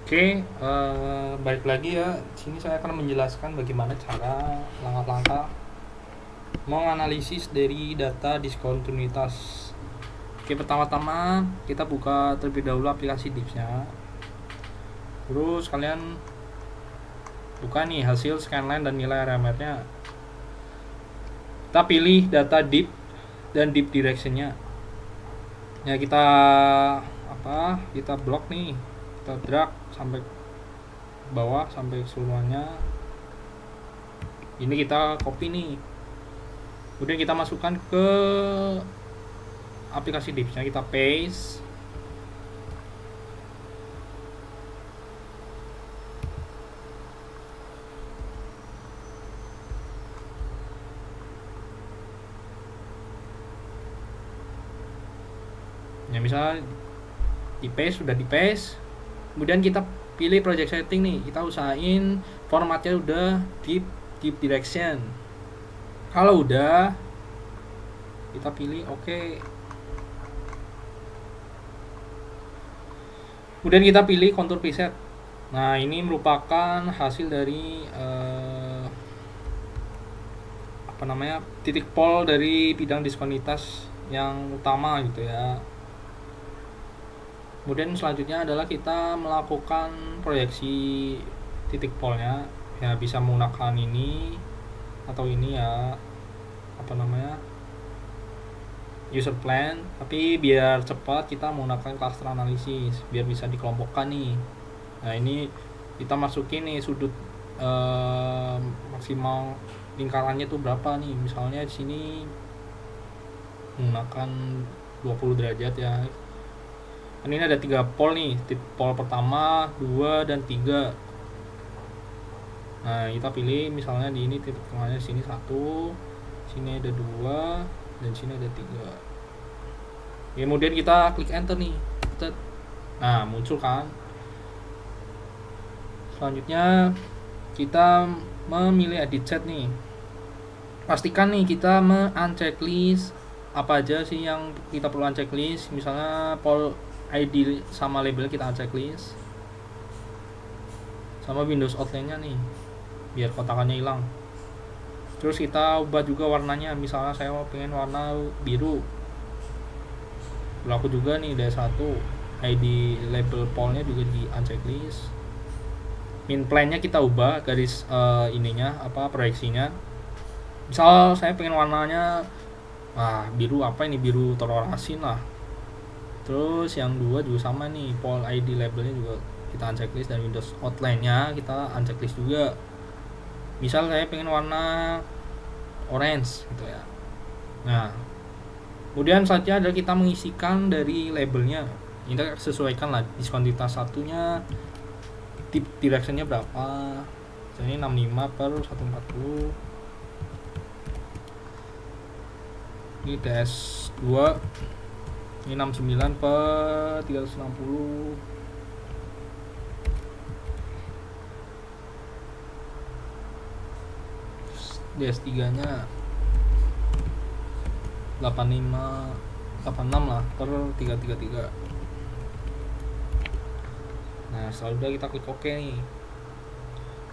Oke, balik lagi ya. Sini saya akan menjelaskan bagaimana cara langkah-langkah menganalisis dari data diskontinuitas. Oke, pertama-tama kita buka terlebih dahulu aplikasi Dips-nya. Terus kalian buka nih hasil scanline dan nilai RMR-nya. Kita pilih data deep dan deep direction-nya. Ya kita blok nih, kita drag sampai bawah sampai keseluruhannya. Ini kita copy nih, kemudian kita masukkan ke aplikasi Dips-nya, kita paste. Ya misalnya di paste, sudah di paste, kemudian kita pilih project setting nih, kita usahain formatnya udah deep direction. Kalau udah, kita pilih oke. Kemudian kita pilih contour preset. Nah, ini merupakan hasil dari titik pol dari bidang diskonitas yang utama gitu ya. Kemudian selanjutnya adalah kita melakukan proyeksi titik polnya, ya bisa menggunakan ini atau ini ya, user plan, tapi biar cepat kita menggunakan cluster analisis biar bisa dikelompokkan nih. Nah, ini kita masukin nih sudut maksimal lingkarannya tuh berapa nih, misalnya di sini menggunakan 20 derajat ya. Ini ada 3 pol nih, pol pertama, 2 dan 3. Nah, kita pilih misalnya di ini titik tengahnya sini 1, sini ada 2, dan sini ada 3. Kemudian kita klik enter nih. Nah, muncul kan. Selanjutnya kita memilih edit set nih. Pastikan nih kita men-unchecklist apa aja sih yang kita perlu unchecklist. Misalnya pol ID sama label kita unchecklist, sama Windows outline-nya nih biar kotakannya hilang. Terus kita ubah juga warnanya, misalnya saya mau pengen warna biru, berlaku juga nih DS1. ID label polnya juga di unchecklist. Min plan-nya kita ubah, garis proyeksinya. Misal saya pengen warnanya biru, apa ini, biru telur asin lah. Terus yang 2 juga sama nih, pol ID labelnya juga kita unchecklist, dan Windows outline-nya kita unchecklist juga. Misal saya pengen warna orange gitu ya. Nah, kemudian saja adalah kita mengisikan dari labelnya. Kita sesuaikan lah diskontinuitas satunya, deep direction-nya berapa. Jadi 65 per 140. Ini DS2, ini 69 per 360. DS3 nya 86 lah per 333. Nah, setelah kita klik OK nih.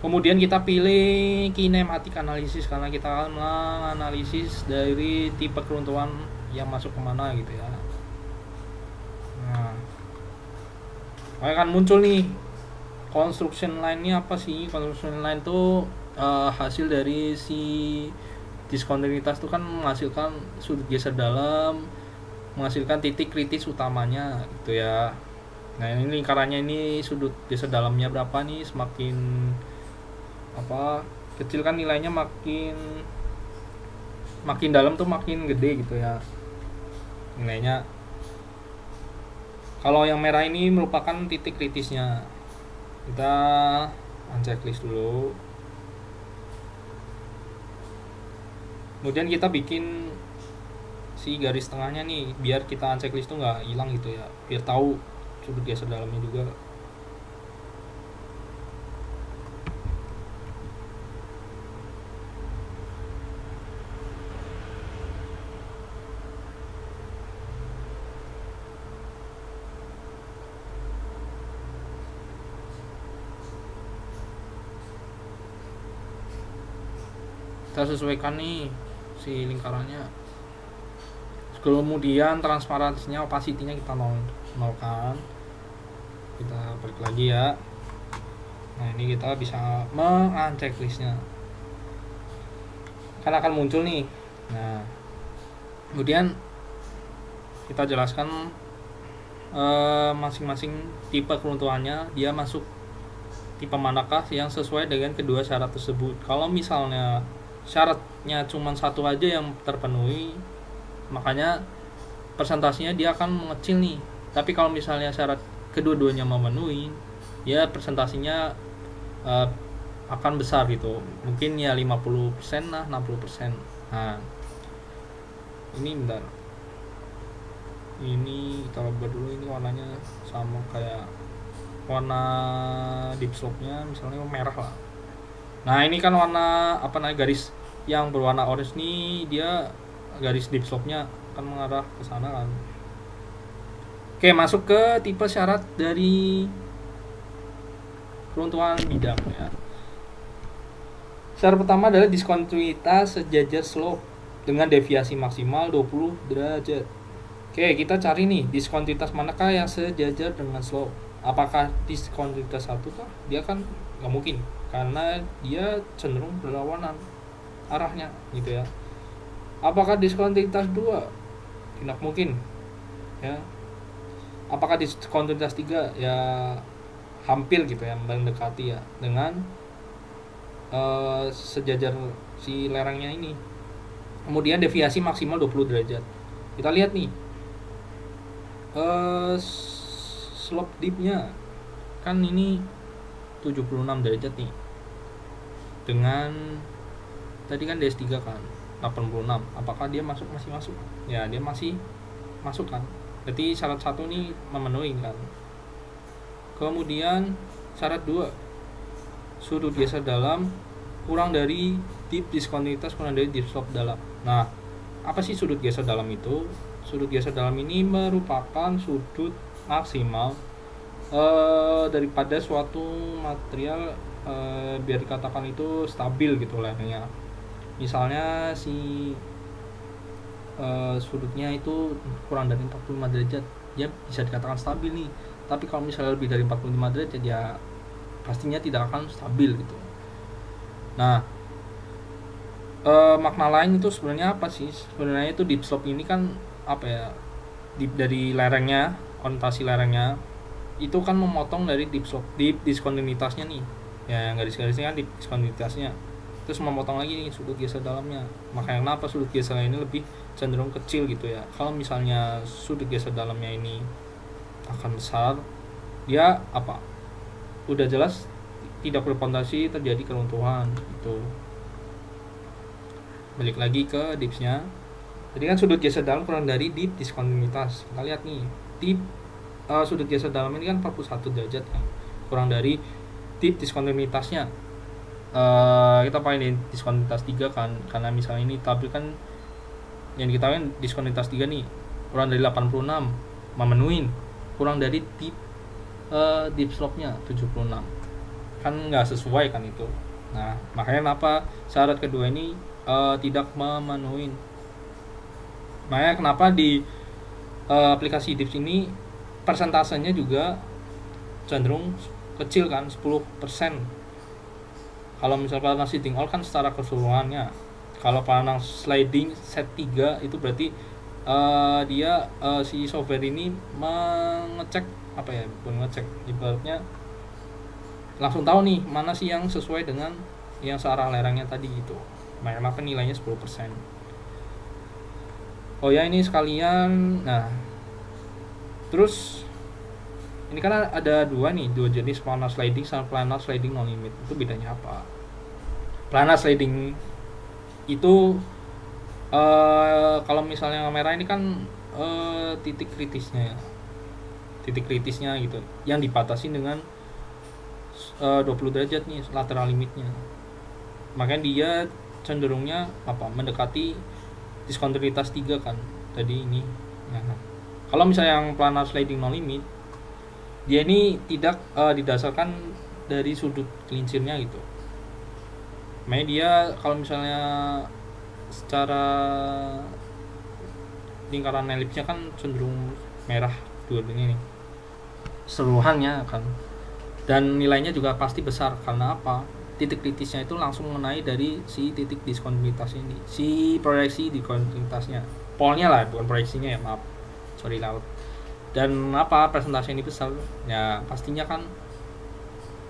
Kemudian kita pilih kinematic analysis, karena kita akan menganalisis dari tipe keruntuhan yang masuk kemana gitu ya. Nah, akan muncul nih construction line-nya apa sih. Construction line tuh hasil dari si diskontinuitas itu kan menghasilkan sudut geser dalam, menghasilkan titik kritis utamanya gitu ya. Nah, ini lingkarannya, ini sudut geser dalamnya berapa nih, semakin kecil kan nilainya, makin dalam tuh makin gede gitu ya nilainya. Kalau yang merah ini merupakan titik kritisnya. Kita unchecklist dulu. Kemudian kita bikin si garis tengahnya nih, biar kita unchecklist tuh nggak hilang gitu ya, biar tahu sudut geser dalamnya juga. kita sesuaikan nih si lingkarannya. Kemudian transparansinya, opacity-nya kita nolkan. Kita balik lagi ya. Nah ini kita bisa meng-checklistnya, kan akan muncul nih. Nah kemudian kita jelaskan masing-masing tipe keruntuhannya, dia masuk tipe manakah yang sesuai dengan kedua syarat tersebut. Kalau misalnya syaratnya cuma satu aja yang terpenuhi, makanya persentasenya dia akan mengecil nih. Tapi kalau misalnya syarat kedua-duanya memenuhi, ya presentasinya akan besar gitu, mungkin ya 50% lah, 60%. Nah ini bentar, ini kita rubah dulu, ini warnanya sama kayak warna deep slope-nya misalnya merah lah. Nah ini kan warna garis yang berwarna orange nih, dia garis deep slope-nya akan mengarah ke sana kan. Oke, masuk ke tipe syarat dari keruntuhan bidang ya. Syarat pertama adalah diskontinuitas sejajar slope dengan deviasi maksimal 20 derajat. Oke, kita cari nih diskontinuitas manakah yang sejajar dengan slope. Apakah diskontinuitas 1 kah? Dia kan nggak mungkin, karena dia cenderung berlawanan arahnya gitu ya. Apakah diskontinuitas 2? Tidak mungkin ya. Apakah diskontinuitas 3? Ya hampir gitu ya, mendekati ya dengan sejajar si lerengnya ini. Kemudian deviasi maksimal 20 derajat. Kita lihat nih slope deep-nya kan ini 76 derajat nih, dengan tadi kan DS3 kan 86. Apakah dia masih masuk? Ya dia masih masuk kan, berarti syarat 1 nih memenuhi kan. Kemudian syarat 2, sudut geser dalam kurang dari deep diskontinuitas kurang dari deep slope dalam. Nah apa sih sudut geser dalam itu? Sudut geser dalam ini merupakan sudut maksimal daripada suatu material biar dikatakan itu stabil gitu lerengnya. Misalnya si sudutnya itu kurang dari 45 derajat, dia bisa dikatakan stabil nih. Tapi kalau misalnya lebih dari 45 derajat, ya pastinya tidak akan stabil gitu. Nah makna lain itu sebenarnya apa sih? Sebenarnya itu deep slope ini kan apa ya, deep dari lerengnya, orientasi lerengnya itu kan memotong dari deep slope, deep diskontinuitasnya nih ya, yang garis-garisnya kan deep diskontinuitasnya, terus memotong lagi nih sudut geser dalamnya. Makanya kenapa sudut geser ini lebih cenderung kecil gitu ya. Kalau misalnya sudut geser dalamnya ini akan besar, dia apa, udah jelas tidak berpotensi terjadi keruntuhan gitu. Balik lagi ke dipsnya. Jadi kan sudut geser dalam kurang dari deep diskontinuitas. Kita lihat nih, deep sudut geser dalam ini kan 41 derajat kan, kurang dari deep diskontinuitasnya. Kita pakai diskontinuitas 3 kan, karena misalnya ini tabel kan yang kita kan diskontinuitas 3 nih, kurang dari 86 memenuhi, kurang dari deep slope-nya 76, kan nggak sesuai kan itu. Nah makanya kenapa syarat kedua ini tidak memenuhi. Makanya kenapa di aplikasi DIPS ini persentasenya juga cenderung kecil kan, 10%. Kalau misalnya Planar Sliding All kan secara keseluruhannya. Kalau Planar Sliding set 3 itu berarti dia si software ini mengecek apa ya, bukan ngecek, ibaratnya langsung tahu nih mana sih yang sesuai dengan yang searah lerengnya tadi gitu. Makanya kenapa nilainya 10%. Oh ya ini sekalian, nah terus ini kan ada dua jenis, planar sliding sama planar sliding no limit. Itu bedanya apa? Planar sliding itu kalau misalnya kamera ini kan titik kritisnya gitu, yang dibatasi dengan 20 derajat nih lateral limitnya. Makanya dia cenderungnya apa, mendekati diskontinuitas 3 kan tadi ini. Nah, kalau misalnya yang planar sliding no limit, dia ini tidak didasarkan dari sudut kelincirnya gitu. Makanya dia kalau misalnya secara lingkaran elipsnya kan cenderung merah dua-duanya nih seluruhannya kan, dan nilainya juga pasti besar. Karena apa? Titik kritisnya itu langsung mengenai dari si titik diskontinuitas ini, si proyeksi diskontinuitasnya, polnya lah, bukan proyeksinya ya, maaf, sorry laut. Dan apa presentasi ini besar ya, pastinya kan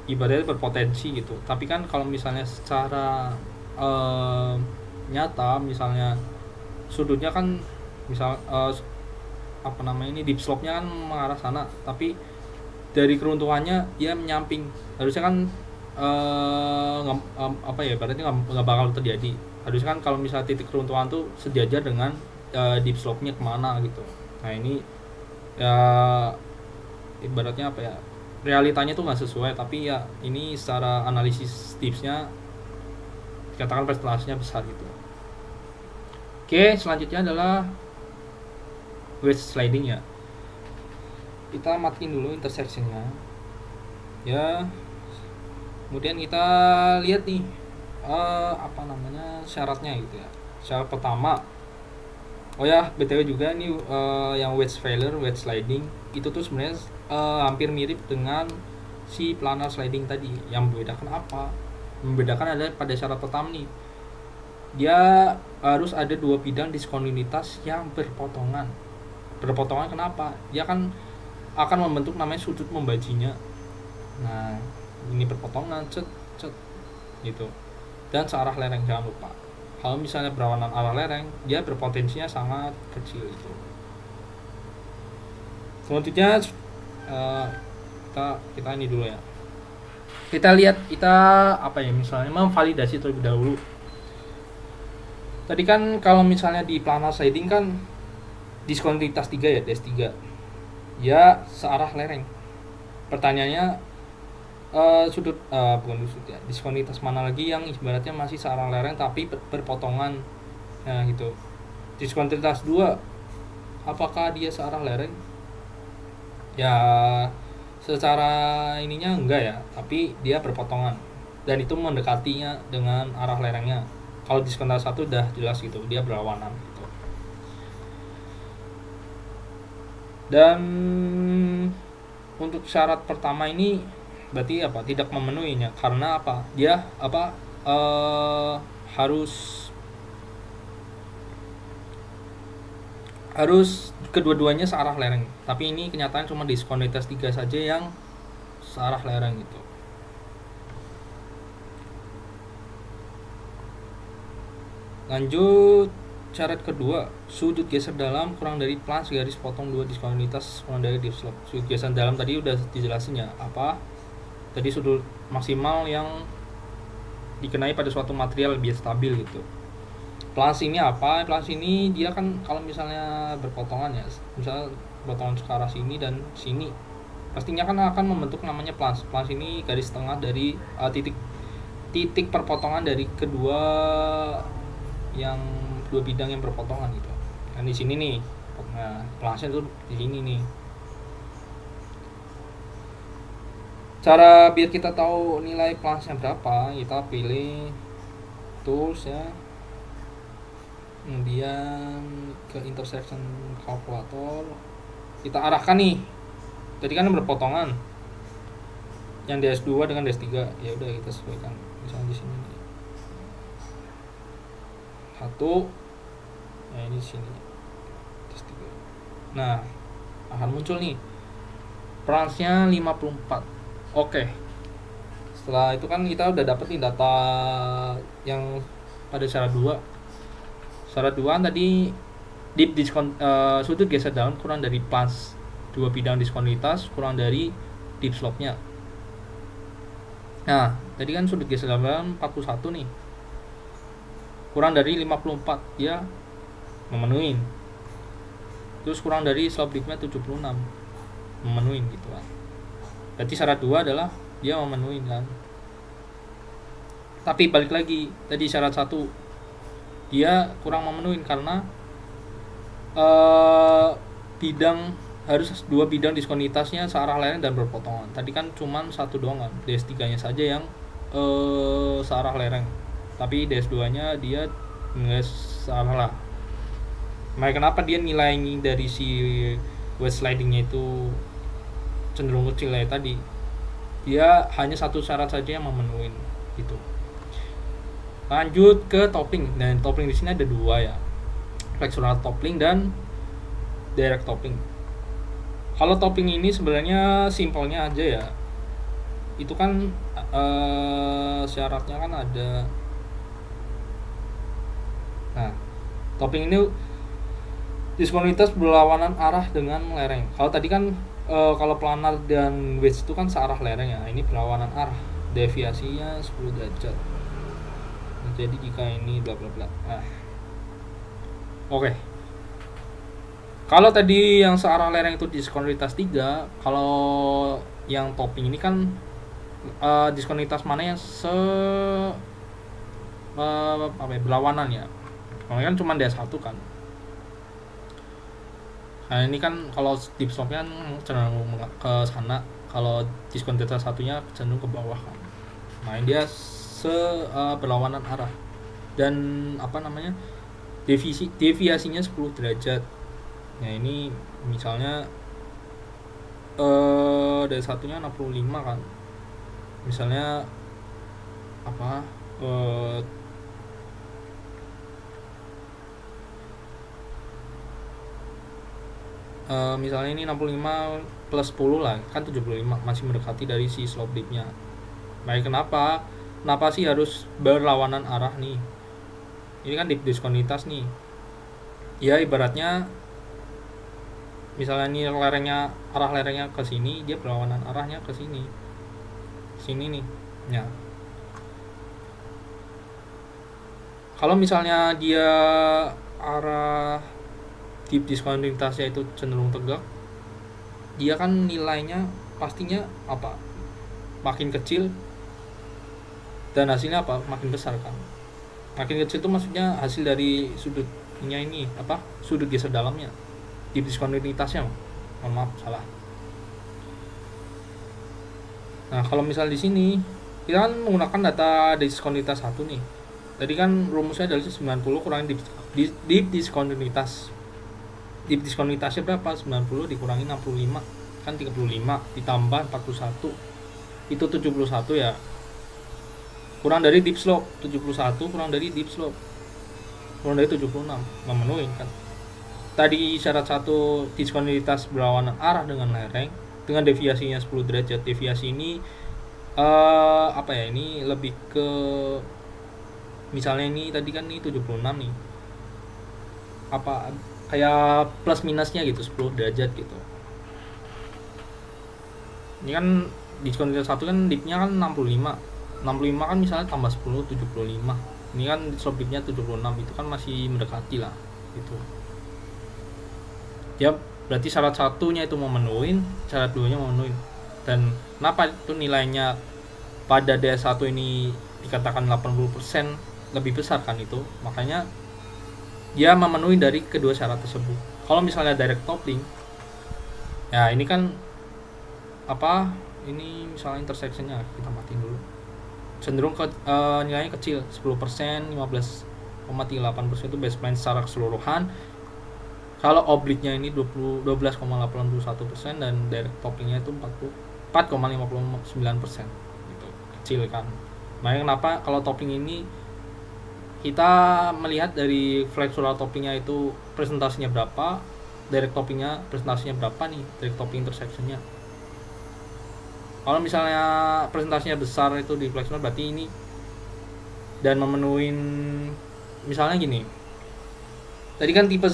ibaratnya berpotensi gitu. Tapi kan kalau misalnya secara nyata, misalnya sudutnya kan misal apa namanya ini, deep slope-nya kan mengarah sana, tapi dari keruntuhannya dia menyamping, harusnya kan apa ya, berarti nggak bakal terjadi. Harusnya kan kalau misalnya titik keruntuhan tuh sejajar dengan deep slope-nya kemana gitu. Nah ini ya ibaratnya apa ya, realitanya tuh nggak sesuai, tapi ya ini secara analisis tipsnya dikatakan presentasinya besar gitu. Oke, selanjutnya adalah wedge sliding ya. Kita matiin dulu intersectionnya ya, kemudian kita lihat nih apa namanya syaratnya gitu ya. Syarat pertama, oh ya btw juga nih yang wedge failure, wedge sliding itu tuh sebenarnya hampir mirip dengan si planar sliding tadi. Yang membedakan apa? Membedakan adalah pada syarat pertama nih, dia harus ada dua bidang diskontinuitas yang berpotongan. Berpotongan kenapa? Dia kan akan membentuk namanya sudut membajinya. Nah ini berpotongan cet gitu, dan searah lereng, jangan lupa. Kalau misalnya berlawanan arah lereng, dia berpotensinya sangat kecil itu. Selanjutnya kita ini dulu ya, kita lihat kita apa ya, misalnya memvalidasi terlebih dahulu. Tadi kan kalau misalnya di planar sliding kan diskontinuitas 3 ya, DS3 ya searah lereng. Pertanyaannya sudut bukan sudut ya, diskontinuitas mana lagi yang ibaratnya masih searah lereng tapi berpotongan. Nah gitu. Diskontinuitas 2 apakah dia searah lereng? Ya secara ininya enggak ya, tapi dia berpotongan dan itu mendekatinya dengan arah lerengnya. Kalau diskontinuitas 1 udah jelas gitu, dia berlawanan gitu. Dan untuk syarat pertama ini berarti apa? Tidak memenuhinya. Karena apa? Dia apa? Harus kedua-duanya searah lereng. Tapi ini kenyataan cuma diskontinuitas 3 saja yang searah lereng gitu. Lanjut, syarat kedua, sudut geser dalam kurang dari plans garis potong 2 diskontinuitas kurang dari deep slope. Sudut geser dalam tadi udah dijelasin ya, apa? Tadi sudut maksimal yang dikenai pada suatu material biar stabil gitu. Plans ini apa? Plans ini dia kan kalau misalnya berpotongan ya, misalnya potongan ke arah sini dan sini, pastinya kan akan membentuk namanya plans. Plans ini garis tengah dari titik perpotongan dari kedua bidang yang berpotongan gitu. Kan di sini nih. Nah, plansnya tuh di sini nih. Cara biar kita tahu nilai plansnya berapa, kita pilih tools ya. Kemudian ke intersection calculator. Kita arahkan nih. Tadi kan berpotongan. Yang DS2 dengan DS3, ya udah kita sesuaikan. Misalnya di sini nih. 1, nah ini di sini DS3. Nah, akan muncul nih plansnya 54. Oke. Setelah itu kan kita udah dapet nih data yang pada syarat 2. Syarat 2 tadi deep sudut geser dalam kurang dari plans 2 bidang diskontinuitas kurang dari deep slope-nya. Nah, tadi kan sudut geser dalam 41 nih. Kurang dari 54 dia memenuhi. Terus kurang dari slope deep-nya 76 memenuhi gitu kan. Berarti syarat 2 adalah dia memenuhi kan. Tapi balik lagi, tadi syarat 1 dia kurang memenuhi karena bidang harus 2 bidang diskontinuitasnya searah lereng dan berpotongan. Tadi kan cuman 1 doang kan, DS3 nya saja yang searah lereng. tapi DS2 nya dia nggak salah lah. Makanya kenapa dia nilai dari si wedge slidingnya itu cenderung kecil ya tadi, dia hanya satu syarat saja yang memenuhi gitu. Lanjut ke topping. Dan topping di sini ada dua ya, flexural topping dan direct topping. Kalau topping ini sebenarnya simpelnya aja ya, itu kan syaratnya kan ada. Nah, topping ini diskontinuitas berlawanan arah dengan lereng. Kalau tadi kan kalau planar dan wedge itu kan searah lereng ya, ini berlawanan arah, deviasinya 10 derajat. Jadi jika ini bla bla bla. Oke. Kalau tadi yang searah lereng itu diskontinuitas 3, kalau yang topping ini kan diskontinuitas mana yang berlawanan ya. Kalau kan cuma DS1 kan. Nah ini kan kalau deep slope-nya cenderung ke sana, kalau diskontinuitas satunya cenderung ke bawah kan. Nah ini dia berlawanan arah dan deviasinya 10 derajat. Nah ini misalnya dari satunya 65 kan, misalnya misalnya ini 65 plus 10 lah kan 75, masih mendekati dari si slope dip-nya. Baik, kenapa sih harus berlawanan arah nih? Ini kan dip diskontinuitas nih ya, ibaratnya misalnya ini arah lerengnya ke sini, dia berlawanan arahnya ke sini nih ya. Kalau misalnya dia arah dip diskontinuitasnya itu cenderung tegak, dia kan nilainya pastinya makin kecil dan hasilnya makin besar kan. Makin kecil itu maksudnya hasil dari sudutnya ini sudut geser dalamnya, dip diskontinuitasnya, mohon maaf salah. Nah kalau misal di sini kita kan menggunakan data diskontinuitas 1 nih. Tadi kan rumusnya adalah 90 kurangi dip diskontinuitas. Dip diskontinuitasnya berapa? 90 dikurangi 65 kan 35, ditambah 41 itu 71 ya, kurang dari deep slope. 71 kurang dari deep slope, kurang dari 76, memenuhi kan. Tadi syarat 1 diskontinuitas berlawanan arah dengan lereng dengan deviasinya 10 derajat. Deviasi ini ini lebih ke misalnya ini tadi kan ini 76 nih, kayak plus minusnya gitu 10 derajat gitu. Ini kan diskontinuitas 1 kan dipnya kan 65 kan misalnya tambah 10 75. Ini kan slope dipnya 76, itu kan masih mendekati lah gitu. Ya berarti syarat satunya itu memenuhi, syarat 2-nya memenuhi. Dan kenapa itu nilainya pada DS1 ini dikatakan 80% lebih besar kan itu? Makanya dia memenuhi dari kedua syarat tersebut. Kalau misalnya direct topping, ya ini kan ini misalnya intersectionnya kita matiin dulu, cenderung ke nilainya kecil, 10%, 15,38% itu baseline secara keseluruhan. Kalau obliquenya ini 12,81% dan direct toppingnya itu 44,59%, gitu, kecil kan. Makanya kenapa kalau topping ini kita melihat dari flexural toppingnya itu presentasinya berapa, direct toppingnya presentasinya berapa nih, direct topping intersectionnya. Kalau misalnya presentasinya besar itu di flexural berarti ini dan memenuhi, misalnya gini, tadi kan tipe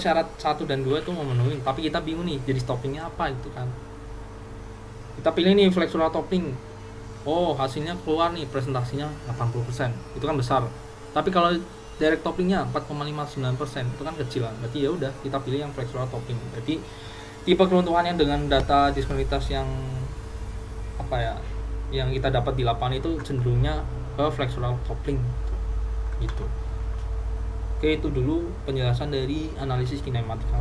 syarat 1 dan 2 itu memenuhi, tapi kita bingung nih jadi toppingnya apa itu kan. Kita pilih nih flexural topping, hasilnya keluar nih presentasinya 80%, itu kan besar. Tapi kalau direct toppingnya 4,59%, itu kan kecil lah. Berarti ya udah kita pilih yang flexural topping. Jadi tipe keruntuhannya dengan data diskontinuitas yang yang kita dapat di lapangan itu cenderungnya ke flexural topping gitu. Oke, itu dulu penjelasan dari analisis kinematika.